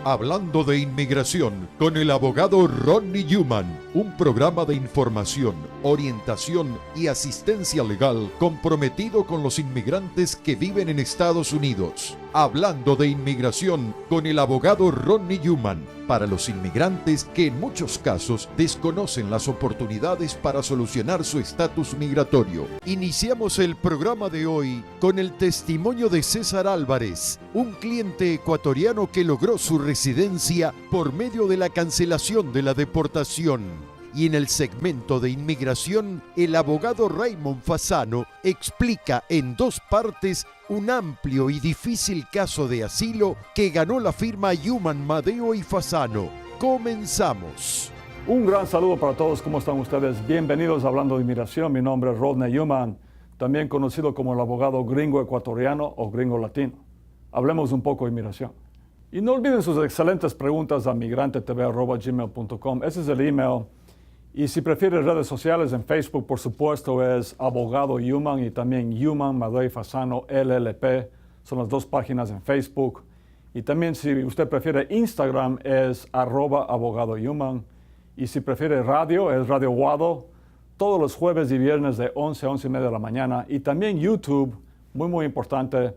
Hablando de inmigración con el abogado Rodney Newman, un programa de información, orientación y asistencia legal comprometido con los inmigrantes que viven en Estados Unidos. Hablando de inmigración con el abogado Rodney Newman, para los inmigrantes que en muchos casos desconocen las oportunidades para solucionar su estatus migratorio. Iniciamos el programa de hoy con el testimonio de César Álvarez, un cliente ecuatoriano que logró su residencia por medio de la cancelación de la deportación. Y en el segmento de inmigración, el abogado Raymond Fasano explica en dos partes un amplio y difícil caso de asilo que ganó la firma Newman, Madeo y Fasano. Comenzamos. Un gran saludo para todos. ¿Cómo están ustedes? Bienvenidos a Hablando de Inmigración. Mi nombre es Rodney Newman, también conocido como el abogado gringo ecuatoriano o gringo latino. Hablemos un poco de inmigración. Y no olviden sus excelentes preguntas a migrantetv@gmail.com. Ese es el email. Y si prefieres redes sociales, en Facebook, por supuesto, es Abogado Newman y también Newman, Madeo y Fasano, LLP. Son las dos páginas en Facebook. Y también si usted prefiere Instagram, es @Abogado Newman. Y si prefiere radio, es Radio Guado, todos los jueves y viernes de 11 a 11 y media de la mañana. Y también YouTube, muy importante.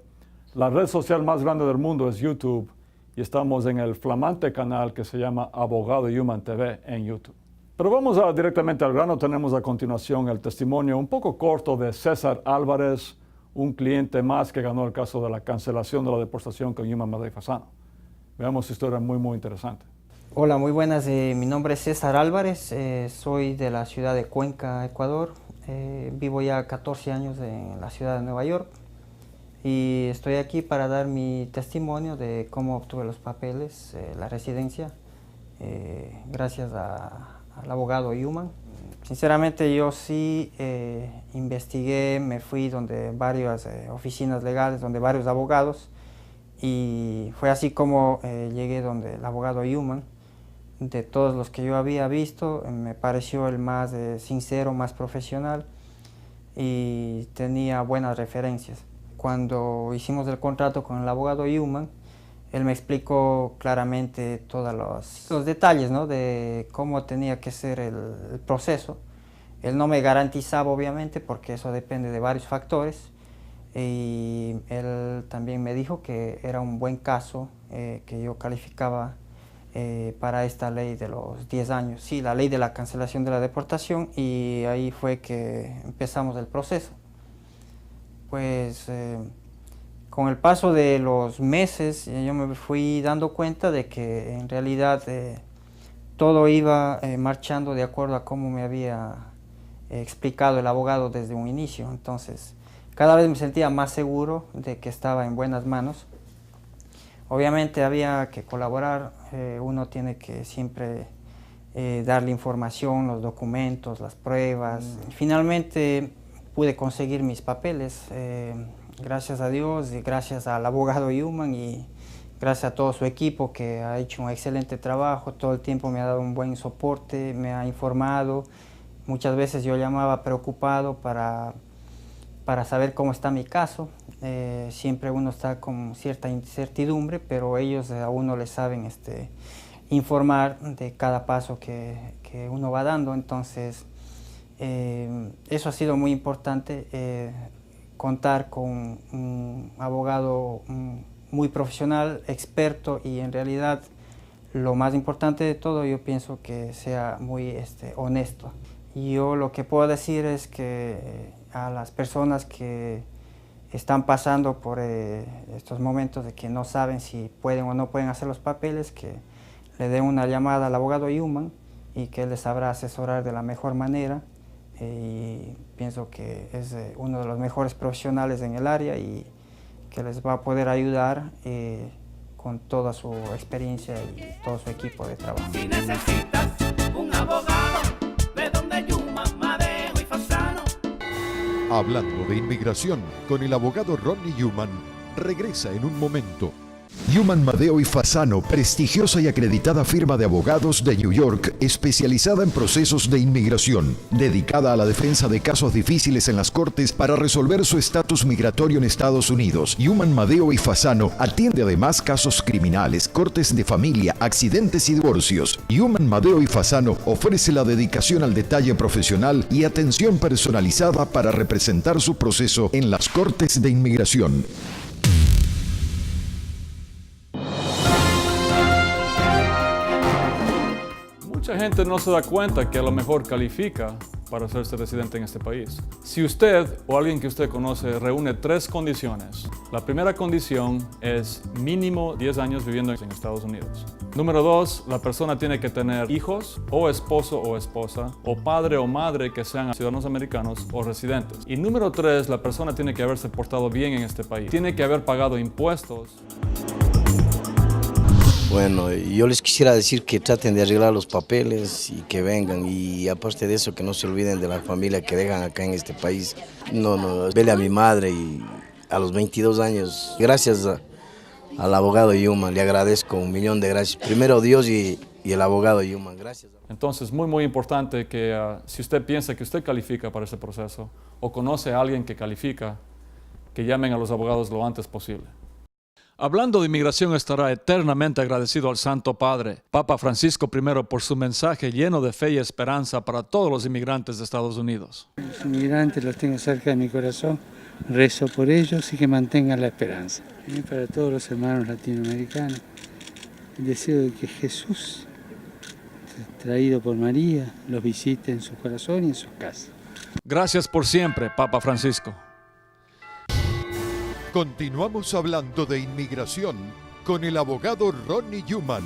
La red social más grande del mundo es YouTube. Y estamos en el flamante canal que se llama Abogado Newman TV en YouTube. Pero vamos directamente al grano. Tenemos a continuación el testimonio un poco corto de César Álvarez, un cliente más que ganó el caso de la cancelación de la deportación con Newman, Madeo y Fasano. Veamos su historia muy interesante. Hola, muy buenas. Mi nombre es César Álvarez. Soy de la ciudad de Cuenca, Ecuador. Vivo ya 14 años en la ciudad de Nueva York. Y estoy aquí para dar mi testimonio de cómo obtuve los papeles, la residencia, gracias al abogado Newman. Sinceramente yo sí investigué, me fui donde varias oficinas legales, donde varios abogados, y fue así como llegué donde el abogado Newman. De todos los que yo había visto, me pareció el más sincero, más profesional, y tenía buenas referencias. Cuando hicimos el contrato con el abogado Newman, él me explicó claramente todos los detalles, ¿no?, de cómo tenía que ser el proceso. Él no me garantizaba, obviamente, porque eso depende de varios factores. Y él también me dijo que era un buen caso, que yo calificaba para esta ley de los 10 años. Sí, la ley de la cancelación de la deportación, y ahí fue que empezamos el proceso. Pues con el paso de los meses yo me fui dando cuenta de que en realidad todo iba marchando de acuerdo a cómo me había explicado el abogado desde un inicio. Entonces cada vez me sentía más seguro de que estaba en buenas manos. Obviamente había que colaborar, uno tiene que siempre darle información, los documentos, las pruebas. Finalmente pude conseguir mis papeles, gracias a Dios y gracias al abogado Newman y gracias a todo su equipo que ha hecho un excelente trabajo. Todo el tiempo me ha dado un buen soporte, me ha informado. Muchas veces yo llamaba preocupado para saber cómo está mi caso. Siempre uno está con cierta incertidumbre, pero ellos a uno le saben informar de cada paso que uno va dando. Entonces eso ha sido muy importante, contar con un abogado muy profesional, experto, y en realidad lo más importante de todo, yo pienso que sea muy honesto. Y yo lo que puedo decir es que a las personas que están pasando por estos momentos de que no saben si pueden o no pueden hacer los papeles, que le den una llamada al abogado Newman y que él les sabrá asesorar de la mejor manera. Y pienso que es uno de los mejores profesionales en el área y que les va a poder ayudar con toda su experiencia y todo su equipo de trabajo. Si necesitas un abogado, ve donde Newman, Madeo y Fasano. Hablando de inmigración con el abogado Rodney Newman, regresa en un momento. Yuman, Madeo y Fasano, prestigiosa y acreditada firma de abogados de New York, especializada en procesos de inmigración, dedicada a la defensa de casos difíciles en las cortes para resolver su estatus migratorio en Estados Unidos. Yuman, Madeo y Fasano atiende además casos criminales, cortes de familia, accidentes y divorcios. Yuman, Madeo y Fasano ofrece la dedicación al detalle profesional y atención personalizada para representar su proceso en las cortes de inmigración. Mucha gente no se da cuenta que a lo mejor califica para hacerse residente en este país. Si usted o alguien que usted conoce reúne 3 condiciones, la primera condición es mínimo 10 años viviendo en Estados Unidos. Número 2, la persona tiene que tener hijos, o esposo o esposa, o padre o madre que sean ciudadanos americanos o residentes. Y número 3, la persona tiene que haberse portado bien en este país. Tiene que haber pagado impuestos. Bueno, yo les quisiera decir que traten de arreglar los papeles y que vengan, y aparte de eso que no se olviden de la familia que dejan acá en este país. Vele a mi madre y a los 22 años, gracias al abogado Yuman, le agradezco 1.000.000 de gracias. Primero Dios y el abogado Yuman, gracias. Entonces, muy importante que si usted piensa que usted califica para ese proceso o conoce a alguien que califica, que llamen a los abogados lo antes posible. Hablando de inmigración, estará eternamente agradecido al Santo Padre, Papa Francisco I, por su mensaje lleno de fe y esperanza para todos los inmigrantes de Estados Unidos. Los inmigrantes los tengo cerca de mi corazón, rezo por ellos y que mantengan la esperanza. Y para todos los hermanos latinoamericanos, el deseo de que Jesús, traído por María, los visite en su corazón y en sus casas. Gracias por siempre, Papa Francisco. Continuamos hablando de inmigración con el abogado Ronnie Yuman.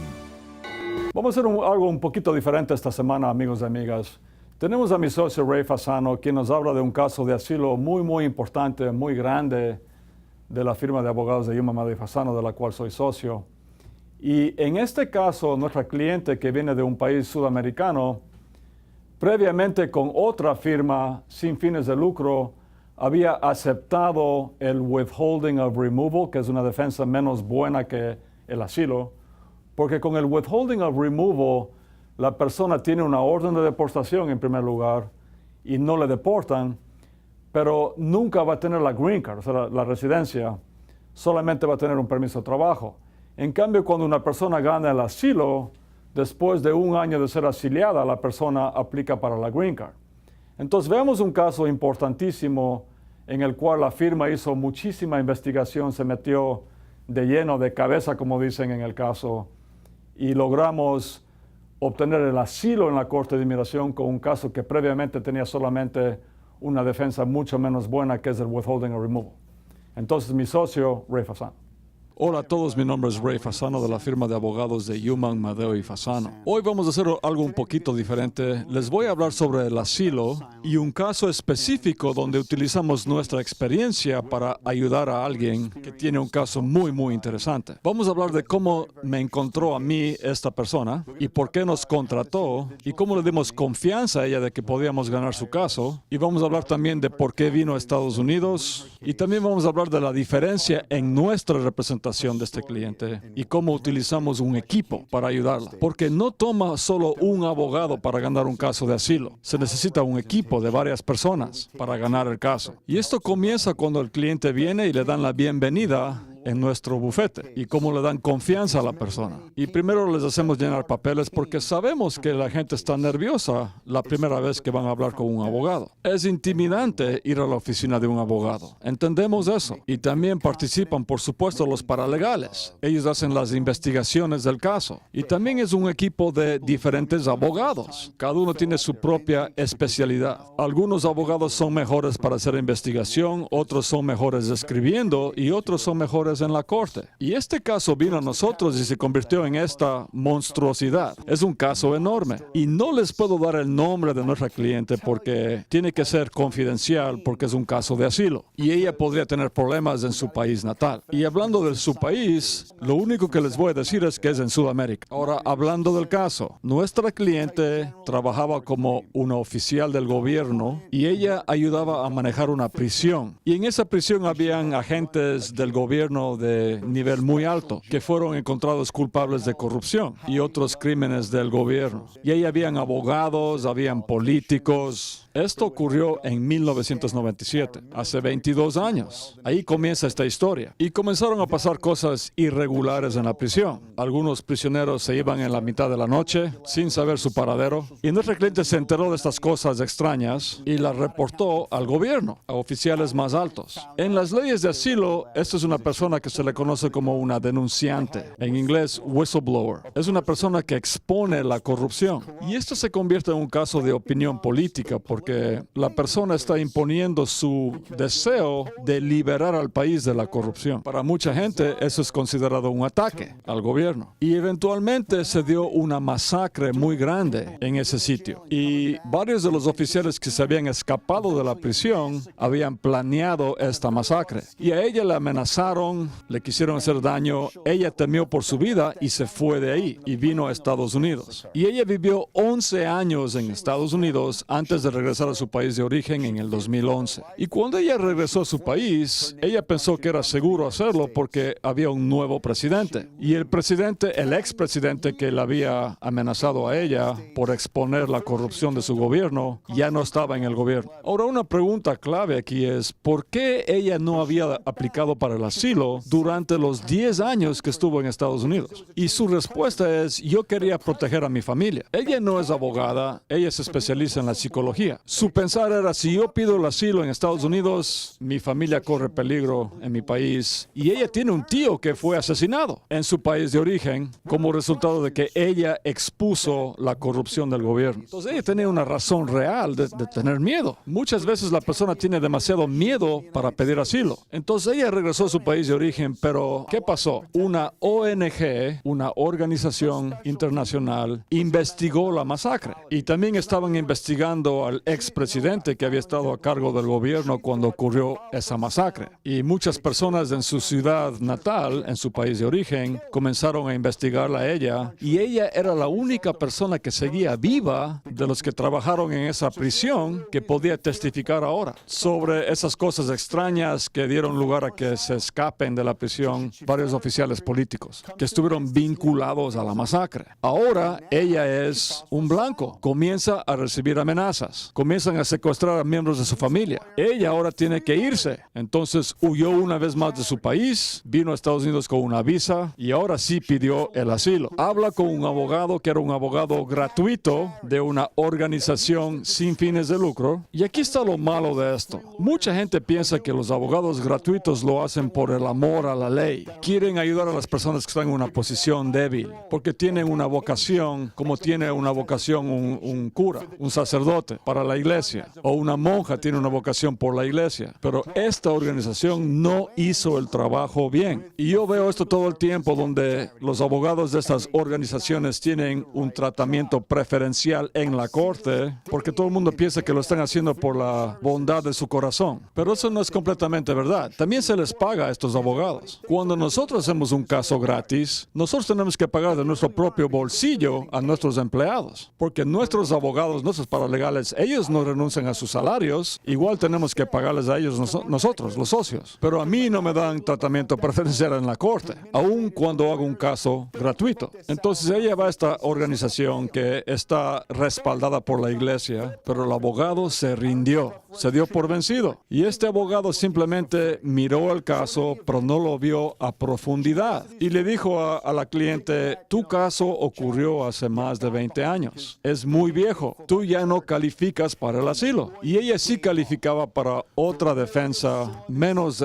Vamos a hacer algo un poquito diferente esta semana, amigos y amigas. Tenemos a mi socio Ray Fasano, quien nos habla de un caso de asilo muy importante, muy grande, de la firma de abogados de Yuman, Madeo y Fasano, de la cual soy socio. Y en este caso, nuestra cliente, que viene de un país sudamericano, previamente con otra firma sin fines de lucro, había aceptado el withholding of removal, que es una defensa menos buena que el asilo, porque con el withholding of removal la persona tiene una orden de deportación en primer lugar y no le deportan, pero nunca va a tener la green card, o sea, la residencia, solamente va a tener un permiso de trabajo. En cambio, cuando una persona gana el asilo, después de 1 año de ser asiliada, la persona aplica para la green card. Entonces veamos un caso importantísimo en el cual la firma hizo muchísima investigación, se metió de lleno, de cabeza, como dicen en el caso, y logramos obtener el asilo en la Corte de Inmigración con un caso que previamente tenía solamente una defensa mucho menos buena, que es el withholding or removal. Entonces, mi socio, Ray Fasano. Hola a todos, mi nombre es Ray Fasano de la firma de abogados de Yuman, Madeo y Fasano. Hoy vamos a hacer algo un poquito diferente. Les voy a hablar sobre el asilo y un caso específico donde utilizamos nuestra experiencia para ayudar a alguien que tiene un caso muy interesante. Vamos a hablar de cómo me encontró a mí esta persona y por qué nos contrató y cómo le dimos confianza a ella de que podíamos ganar su caso. Y vamos a hablar también de por qué vino a Estados Unidos y también vamos a hablar de la diferencia en nuestra representación de este cliente y cómo utilizamos un equipo para ayudarla. Porque no toma solo un abogado para ganar un caso de asilo. Se necesita un equipo de varias personas para ganar el caso. Y esto comienza cuando el cliente viene y le dan la bienvenida en nuestro bufete y cómo le dan confianza a la persona. Y primero les hacemos llenar papeles porque sabemos que la gente está nerviosa la primera vez que van a hablar con un abogado. Es intimidante ir a la oficina de un abogado. Entendemos eso. Y también participan, por supuesto, los paralegales. Ellos hacen las investigaciones del caso. Y también es un equipo de diferentes abogados. Cada uno tiene su propia especialidad. Algunos abogados son mejores para hacer investigación, otros son mejores escribiendo y otros son mejores en la corte. Y este caso vino a nosotros y se convirtió en esta monstruosidad. Es un caso enorme. Y no les puedo dar el nombre de nuestra cliente porque tiene que ser confidencial porque es un caso de asilo. Y ella podría tener problemas en su país natal. Y hablando de su país, lo único que les voy a decir es que es en Sudamérica. Ahora, hablando del caso, nuestra cliente trabajaba como una oficial del gobierno y ella ayudaba a manejar una prisión. Y en esa prisión habían agentes del gobierno gobierno de nivel muy alto, que fueron encontrados culpables de corrupción y otros crímenes del gobierno. Y ahí habían abogados, habían políticos. Esto ocurrió en 1997, hace 22 años. Ahí comienza esta historia. Y comenzaron a pasar cosas irregulares en la prisión. Algunos prisioneros se iban en la mitad de la noche, sin saber su paradero. Y nuestra cliente se enteró de estas cosas extrañas y las reportó al gobierno, a oficiales más altos. En las leyes de asilo, esta es una persona que se le conoce como una denunciante. En inglés, whistleblower. Es una persona que expone la corrupción. Y esto se convierte en un caso de opinión política porque la persona está imponiendo su deseo de liberar al país de la corrupción. Para mucha gente, eso es considerado un ataque al gobierno. Y eventualmente se dio una masacre muy grande en ese sitio. Y varios de los oficiales que se habían escapado de la prisión habían planeado esta masacre. Y a ella le amenazaron, le quisieron hacer daño. Ella temió por su vida y se fue de ahí y vino a Estados Unidos. Y ella vivió 11 años en Estados Unidos antes de regresar a su país de origen en el 2011. Y cuando ella regresó a su país, ella pensó que era seguro hacerlo porque había un nuevo presidente. Y el presidente, el expresidente que le había amenazado a ella por exponer la corrupción de su gobierno, ya no estaba en el gobierno. Ahora, una pregunta clave aquí es, ¿por qué ella no había aplicado para el asilo durante los 10 años que estuvo en Estados Unidos? Y su respuesta es, yo quería proteger a mi familia. Ella no es abogada, ella se especializa en la psicología. Su pensar era, si yo pido el asilo en Estados Unidos, mi familia corre peligro en mi país. Y ella tiene un tío que fue asesinado en su país de origen como resultado de que ella expuso la corrupción del gobierno. Entonces ella tenía una razón real de tener miedo. Muchas veces la persona tiene demasiado miedo para pedir asilo. Entonces ella regresó a su país de origen, pero ¿qué pasó? Una ONG, una organización internacional, investigó la masacre. Y también estaban investigando al expresidente que había estado a cargo del gobierno cuando ocurrió esa masacre. Y muchas personas en su ciudad natal, en su país de origen, comenzaron a investigarla a ella. Y ella era la única persona que seguía viva de los que trabajaron en esa prisión que podía testificar ahora sobre esas cosas extrañas que dieron lugar a que se escapen de la prisión varios oficiales políticos que estuvieron vinculados a la masacre. Ahora ella es un blanco. Comienza a recibir amenazas. Comienzan a secuestrar a miembros de su familia. Ella ahora tiene que irse. Entonces huyó una vez más de su país, vino a Estados Unidos con una visa y ahora sí pidió el asilo. Habla con un abogado que era un abogado gratuito de una organización sin fines de lucro. Y aquí está lo malo de esto. Mucha gente piensa que los abogados gratuitos lo hacen por el amor a la ley. Quieren ayudar a las personas que están en una posición débil, porque tienen una vocación, como tiene una vocación un cura, un sacerdote para la iglesia, o una monja tiene una vocación por la iglesia. Pero esta organización no hizo el trabajo bien. Y yo veo esto todo el tiempo, donde los abogados de estas organizaciones tienen un tratamiento preferencial en la corte, porque todo el mundo piensa que lo están haciendo por la bondad de su corazón. Pero eso no es completamente verdad. También se les paga a estos abogados. Cuando nosotros hacemos un caso gratis, nosotros tenemos que pagar de nuestro propio bolsillo a nuestros empleados, porque nuestros abogados, nuestros paralegales, ellos no renuncian a sus salarios, igual tenemos que pagarles a ellos nosotros, los socios. Pero a mí no me dan tratamiento preferencial en la corte, aun cuando hago un caso gratuito. Entonces ella va a esta organización que está respaldada por la iglesia, pero el abogado se rindió, se dio por vencido. Y este abogado simplemente miró el caso, pero no lo vio a profundidad. Y le dijo a la cliente, tu caso ocurrió hace más de 20 años. Es muy viejo. Tú ya no calificas para el asilo. Y ella sí calificaba para otra defensa menos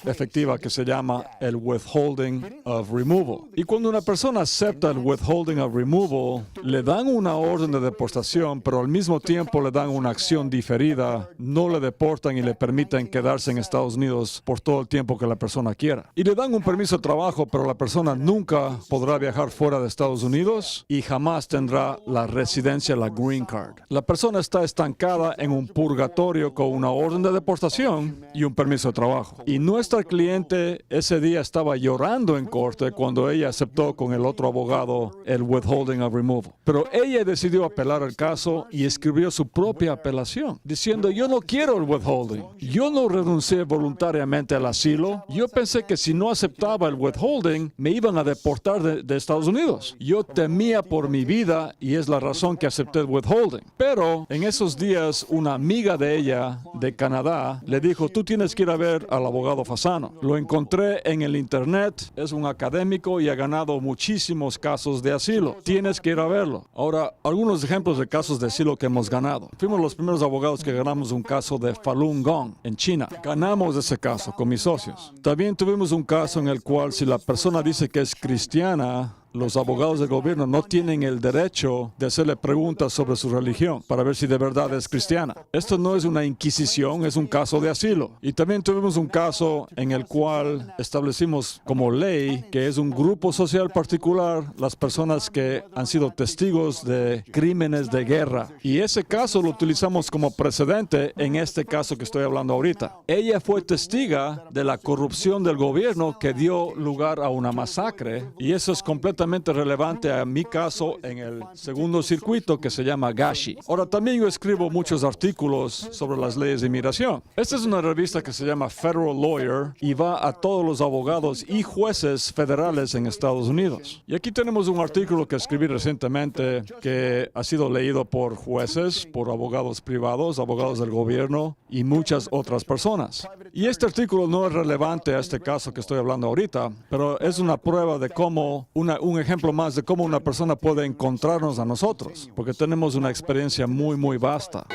efectiva que se llama el withholding of removal. Y cuando una persona acepta el withholding of removal, le dan una orden de deportación, pero al mismo tiempo le dan una acción diferida. No le deportan y le permiten quedarse en Estados Unidos por todo el tiempo que la persona quiera. Y le dan un permiso de trabajo, pero la persona nunca podrá viajar fuera de Estados Unidos y jamás tendrá la residencia, la green card. La persona está estancada en un purgatorio con una orden de deportación y un permiso de trabajo. Y nuestra cliente ese día estaba llorando en corte cuando ella aceptó con el otro abogado el withholding of removal. Pero ella decidió apelar el caso y escribió su propia apelación, diciendo, yo no quiero el withholding. Yo no renuncié voluntariamente al asilo. Yo pensé que si no aceptaba el withholding, me iban a deportar de Estados Unidos. Yo temía por mi vida y es la razón que acepté el withholding. Pero en esos días, una amiga de ella, de Canadá, le dijo, tú tienes que ir a ver al abogado Fasano. Lo encontré en el internet, es un académico y ha ganado muchísimos casos de asilo. Tienes que ir a verlo. Ahora, algunos ejemplos de casos de asilo que hemos ganado. Fuimos los primeros abogados que ganamos un caso de Falun Gong en China. Ganamos ese caso con mis socios. También tuvimos un caso en el cual si la persona dice que es cristiana, los abogados del gobierno no tienen el derecho de hacerle preguntas sobre su religión para ver si de verdad es cristiana. Esto no es una inquisición, es un caso de asilo. Y también tuvimos un caso en el cual establecimos como ley que es un grupo social particular las personas que han sido testigos de crímenes de guerra. Y ese caso lo utilizamos como precedente en este caso que estoy hablando ahorita. Ella fue testiga de la corrupción del gobierno que dio lugar a una masacre y eso es completamente relevante a mi caso en el segundo circuito que se llama Gashi. Ahora también yo escribo muchos artículos sobre las leyes de inmigración. Esta es una revista que se llama Federal Lawyer y va a todos los abogados y jueces federales en Estados Unidos. Y aquí tenemos un artículo que escribí recientemente que ha sido leído por jueces, por abogados privados, abogados del gobierno y muchas otras personas. Y este artículo no es relevante a este caso que estoy hablando ahorita, pero es una prueba de cómo un ejemplo más de cómo una persona puede encontrarnos a nosotros, porque tenemos una experiencia muy vasta.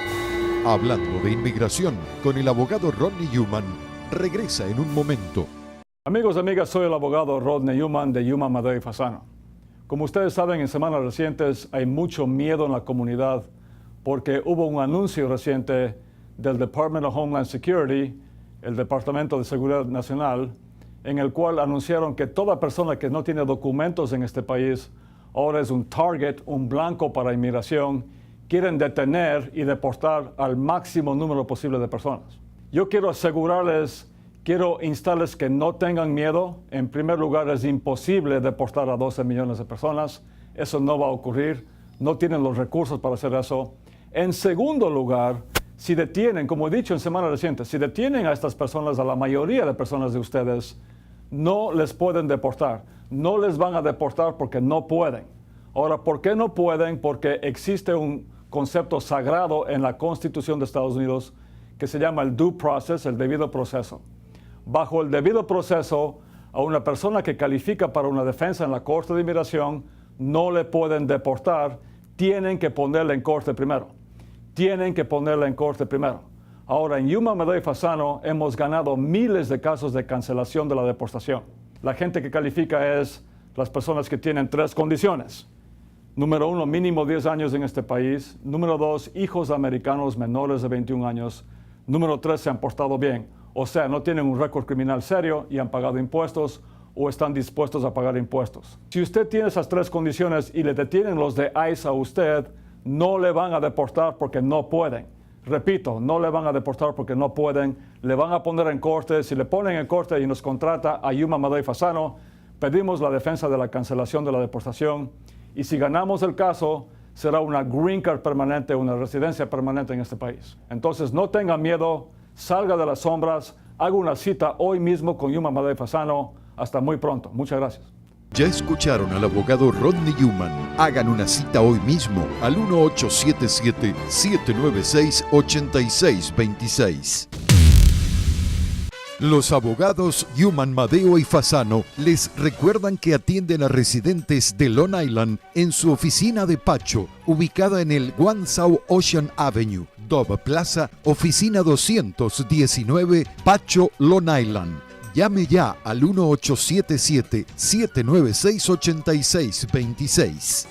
Hablando de inmigración con el abogado Rodney Newman, regresa en un momento. Amigos y amigas, soy el abogado Rodney Newman de Newman, Madeo y Fasano. Como ustedes saben, en semanas recientes hay mucho miedo en la comunidad porque hubo un anuncio reciente del Department of Homeland Security, el Departamento de Seguridad Nacional, en el cual anunciaron que toda persona que no tiene documentos en este país ahora es un target, un blanco para inmigración. Quieren detener y deportar al máximo número posible de personas. Yo quiero asegurarles, quiero instarles que no tengan miedo. En primer lugar, es imposible deportar a 12 millones de personas. Eso no va a ocurrir. No tienen los recursos para hacer eso. En segundo lugar, si detienen, como he dicho en semanas recientes, si detienen a estas personas, a la mayoría de personas de ustedes, no les pueden deportar. No les van a deportar porque no pueden. Ahora, ¿por qué no pueden? Porque existe un concepto sagrado en la Constitución de Estados Unidos que se llama el due process, el debido proceso. Bajo el debido proceso, a una persona que califica para una defensa en la Corte de Inmigración no le pueden deportar, tienen que ponerla en corte primero. Tienen que ponerla en corte primero. Ahora, en Newman, Madeo y Fasano hemos ganado miles de casos de cancelación de la deportación. La gente que califica es las personas que tienen 3 condiciones. Número 1, mínimo 10 años en este país. Número 2, hijos americanos menores de 21 años. Número 3, se han portado bien. O sea, no tienen un récord criminal serio y han pagado impuestos o están dispuestos a pagar impuestos. Si usted tiene esas 3 condiciones y le detienen los de ICE a usted, no le van a deportar porque no pueden. Repito, no le van a deportar porque no pueden, le van a poner en corte. Si le ponen en corte y nos contrata a Newman, Madeo y Fasano, pedimos la defensa de la cancelación de la deportación y si ganamos el caso, será una green card permanente, una residencia permanente en este país. Entonces, no tenga miedo, salga de las sombras, haga una cita hoy mismo con Newman, Madeo y Fasano. Hasta muy pronto. Muchas gracias. Ya escucharon al abogado Rodney Newman. Hagan una cita hoy mismo al 1877-796-8626. Los abogados Newman, Madeo y Fasano les recuerdan que atienden a residentes de Long Island en su oficina de Pacho, ubicada en el One South Ocean Avenue, Dove Plaza, oficina 219, Pacho, Long Island. Llame ya al 1877-796-8626.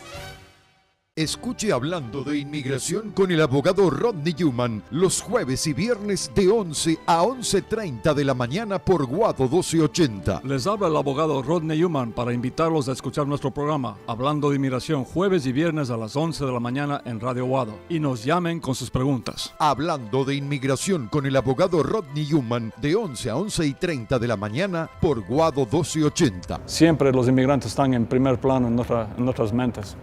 Escuche Hablando de Inmigración con el abogado Rodney Newman los jueves y viernes de 11 a 11:30 de la mañana por Guado 1280. Les habla el abogado Rodney Newman para invitarlos a escuchar nuestro programa Hablando de Inmigración jueves y viernes a las 11 de la mañana en Radio Guado y nos llamen con sus preguntas. Hablando de Inmigración con el abogado Rodney Newman de 11 a 11:30 de la mañana por Guado 1280. Siempre los inmigrantes están en primer plano en nuestras mentes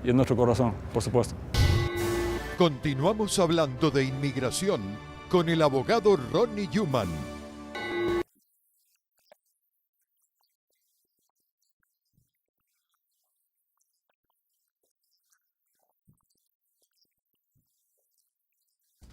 y en nuestro corazón, por supuesto. Continuamos hablando de inmigración con el abogado Ronnie Newman.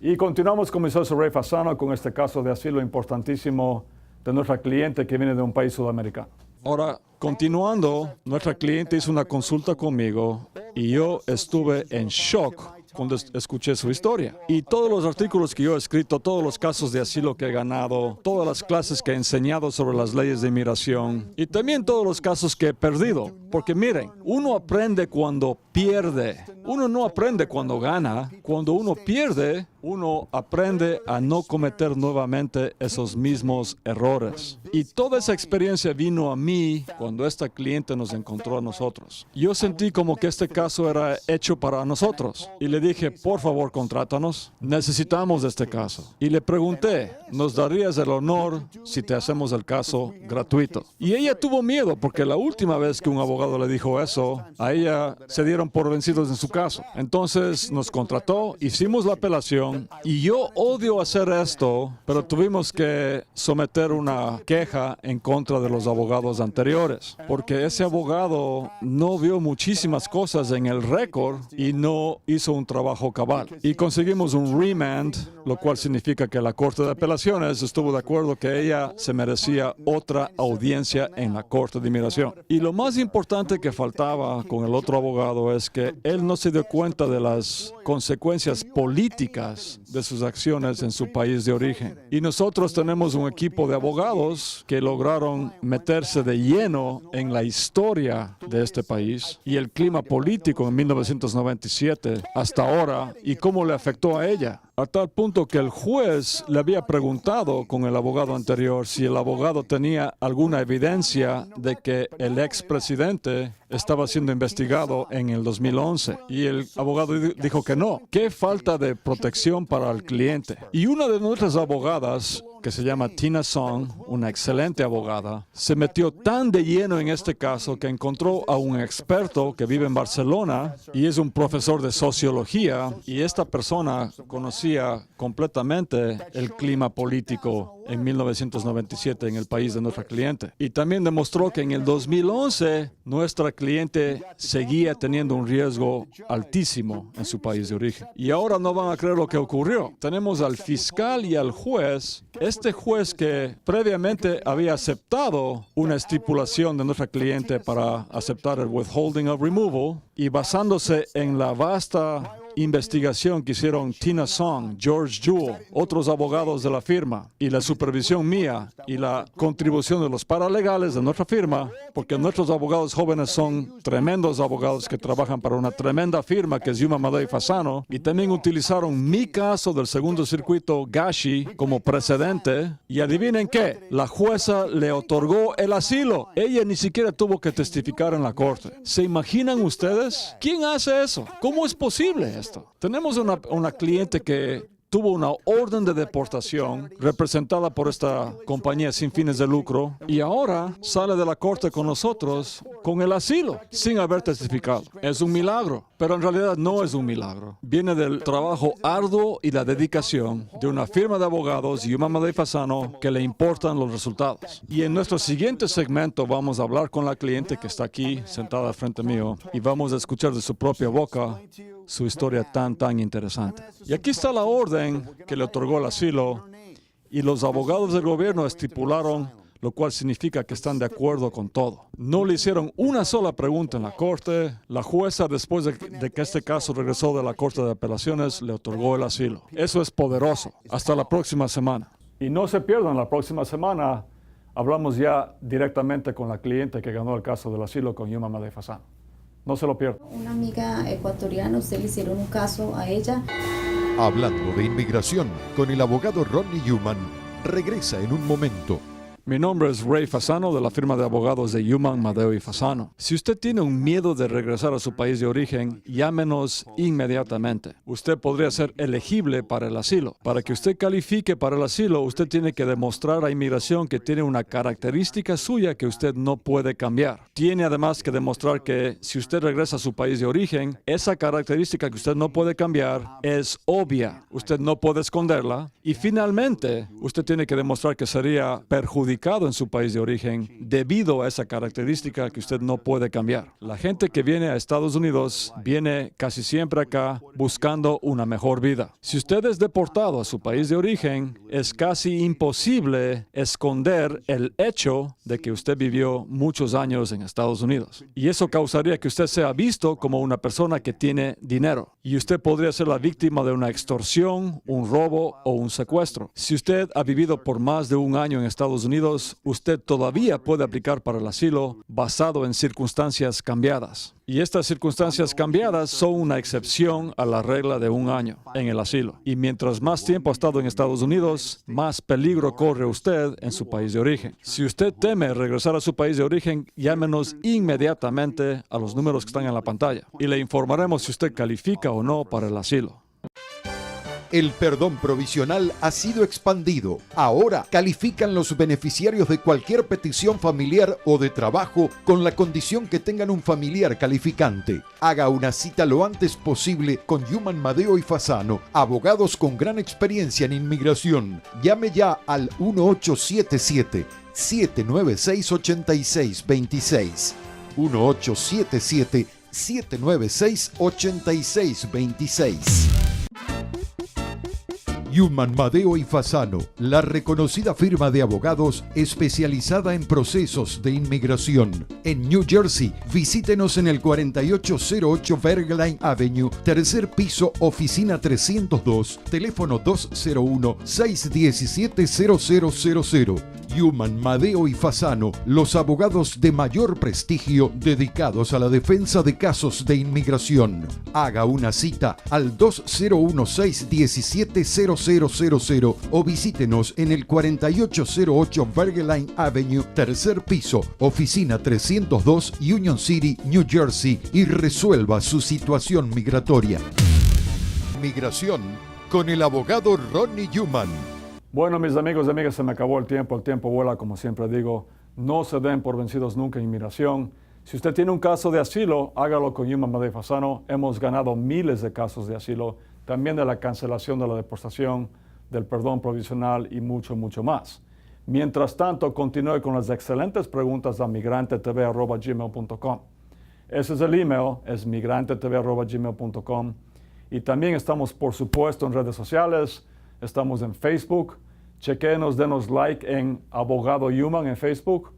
Y continuamos con mi socio Ray Fasano con este caso de asilo importantísimo de nuestra cliente que viene de un país sudamericano. Ahora, continuando, nuestra cliente hizo una consulta conmigo y yo estuve en shock cuando escuché su historia. Y todos los artículos que yo he escrito, todos los casos de asilo que he ganado, todas las clases que he enseñado sobre las leyes de inmigración y también todos los casos que he perdido. Porque miren, uno aprende cuando pierde. Uno no aprende cuando gana. Cuando uno pierde, uno aprende a no cometer nuevamente esos mismos errores. Y toda esa experiencia vino a mí cuando esta cliente nos encontró a nosotros. Yo sentí como que este caso era hecho para nosotros. Y le dije, por favor, contrátanos. Necesitamos este caso. Y le pregunté, ¿nos darías el honor si te hacemos el caso gratuito? Y ella tuvo miedo porque la última vez que un abogado le dijo eso, a ella se dieron por vencidos en su caso. Entonces nos contrató, hicimos la apelación y yo odio hacer esto, pero tuvimos que someter una queja en contra de los abogados anteriores, porque ese abogado no vio muchísimas cosas en el récord y no hizo un trabajo cabal. Y conseguimos un remand, lo cual significa que la Corte de Apelaciones estuvo de acuerdo que ella se merecía otra audiencia en la Corte de Inmigración. Y lo más importante que faltaba con el otro abogado es que él no se dio cuenta de las consecuencias políticas de sus acciones en su país de origen. Y nosotros tenemos un equipo de abogados que lograron meterse de lleno en la historia de este país y el clima político en 1997 hasta ahora y cómo le afectó a ella. A tal punto que el juez le había preguntado con el abogado anterior si el abogado tenía alguna evidencia de que el expresidente estaba siendo investigado en el 2011. Y el abogado dijo que no. ¡Qué falta de protección para el cliente! Y una de nuestras abogadas, que se llama Tina Song, una excelente abogada, se metió tan de lleno en este caso que encontró a un experto que vive en Barcelona y es un profesor de sociología, y esta persona conocía completamente el clima político en 1997 en el país de nuestra cliente. Y también demostró que en el 2011 nuestra cliente seguía teniendo un riesgo altísimo en su país de origen. Y ahora no van a creer lo que ocurrió. Tenemos al fiscal y al juez. Este juez que previamente había aceptado una estipulación de nuestra cliente para aceptar el withholding of removal, y basándose en la vasta investigación que hicieron Tina Song, George Jewell, otros abogados de la firma, y la supervisión mía y la contribución de los paralegales de nuestra firma, porque nuestros abogados jóvenes son tremendos abogados que trabajan para una tremenda firma que es Yuma Madej Fasano, y también utilizaron mi caso del segundo circuito Gashi como precedente, y adivinen qué, la jueza le otorgó el asilo. Ella ni siquiera tuvo que testificar en la corte. ¿Se imaginan ustedes? ¿Quién hace eso? ¿Cómo es posible esto? Tenemos una cliente que tuvo una orden de deportación representada por esta compañía sin fines de lucro y ahora sale de la corte con nosotros con el asilo sin haber testificado. Es un milagro, pero en realidad no es un milagro. Viene del trabajo arduo y la dedicación de una firma de abogados, Yuma Madej Fasano, que le importan los resultados. Y en nuestro siguiente segmento vamos a hablar con la cliente que está aquí sentada frente mío y vamos a escuchar de su propia boca su historia tan interesante. Y aquí está la orden que le otorgó el asilo y los abogados del gobierno estipularon, lo cual significa que están de acuerdo con todo. No le hicieron una sola pregunta en la corte. La jueza, después de que este caso regresó de la Corte de Apelaciones, le otorgó el asilo. Eso es poderoso. Hasta la próxima semana. Y no se pierdan, la próxima semana hablamos ya directamente con la cliente que ganó el caso del asilo con Yuma Madej Fasano. No se lo pierdan. Una amiga ecuatoriana, usted le hicieron un caso a ella. Hablando de inmigración con el abogado Ronnie Newman, regresa en un momento. Mi nombre es Ray Fasano de la firma de abogados de Yuman, Madeo y Fasano. Si usted tiene un miedo de regresar a su país de origen, llámenos inmediatamente. Usted podría ser elegible para el asilo. Para que usted califique para el asilo, usted tiene que demostrar a inmigración que tiene una característica suya que usted no puede cambiar. Tiene además que demostrar que si usted regresa a su país de origen, esa característica que usted no puede cambiar es obvia. Usted no puede esconderla. Y finalmente, usted tiene que demostrar que sería perjudicado en su país de origen debido a esa característica que usted no puede cambiar. La gente que viene a Estados Unidos viene casi siempre acá buscando una mejor vida. Si usted es deportado a su país de origen, es casi imposible esconder el hecho de que usted vivió muchos años en Estados Unidos. Y eso causaría que usted sea visto como una persona que tiene dinero. Y usted podría ser la víctima de una extorsión, un robo o un secuestro. Si usted ha vivido por más de un año en Estados Unidos, usted todavía puede aplicar para el asilo basado en circunstancias cambiadas. Y estas circunstancias cambiadas son una excepción a la regla de un año en el asilo. Y mientras más tiempo ha estado en Estados Unidos, más peligro corre usted en su país de origen. Si usted teme regresar a su país de origen, llámenos inmediatamente a los números que están en la pantalla y le informaremos si usted califica o no para el asilo. El perdón provisional ha sido expandido. Ahora califican los beneficiarios de cualquier petición familiar o de trabajo con la condición que tengan un familiar calificante. Haga una cita lo antes posible con Yuman, Madeo y Fasano, abogados con gran experiencia en inmigración. Llame ya al 1877-796-8626. 1877-796-8626. Yuman, Madeo y Fasano, la reconocida firma de abogados especializada en procesos de inmigración. En New Jersey, visítenos en el 4808 Bergline Avenue, tercer piso, oficina 302, teléfono 201-617-0000. Yuman, Madeo y Fasano, los abogados de mayor prestigio dedicados a la defensa de casos de inmigración. Haga una cita al 201-617-0000 o visítenos en el 4808 Bergline Avenue, tercer piso, oficina 302, Union City, New Jersey, y resuelva su situación migratoria. Migración con el abogado Ronnie Yuman. Bueno, mis amigos y amigas, se me acabó el tiempo vuela, como siempre digo. No se den por vencidos nunca en inmigración. Si usted tiene un caso de asilo, hágalo con Yuman, Madeo y Fasano. Hemos ganado miles de casos de asilo, también de la cancelación de la deportación, del perdón provisional y mucho, mucho más. Mientras tanto, continúe con las excelentes preguntas a migrantetv@gmail.com. Ese es el email, es migrantetv@gmail.com. Y también estamos, por supuesto, en redes sociales. Estamos en Facebook. Chequenos, denos like en Abogado Yuman en Facebook.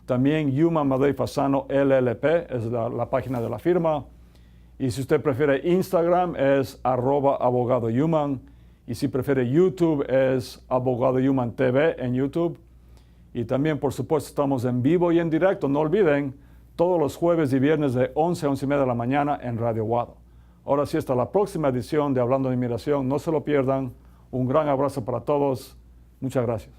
También Yuman, Madeo y Fasano LLP es la página de la firma. Y si usted prefiere Instagram es @Abogado Yuman. Y si prefiere YouTube es Abogado Yuman TV en YouTube. Y también, por supuesto, estamos en vivo y en directo. No olviden, todos los jueves y viernes de 11 a 11:30 de la mañana en Radio Guado. Ahora sí, hasta la próxima edición de Hablando de Inmigración. No se lo pierdan. Un gran abrazo para todos. Muchas gracias.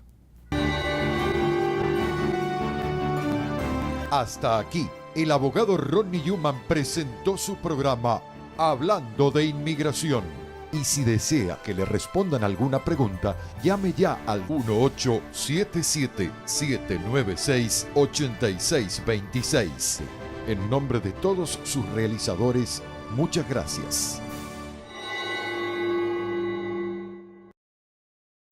Hasta aquí, el abogado Ronnie Yuman presentó su programa Hablando de Inmigración. Y si desea que le respondan alguna pregunta, llame ya al 1877-796-8626. En nombre de todos sus realizadores, muchas gracias.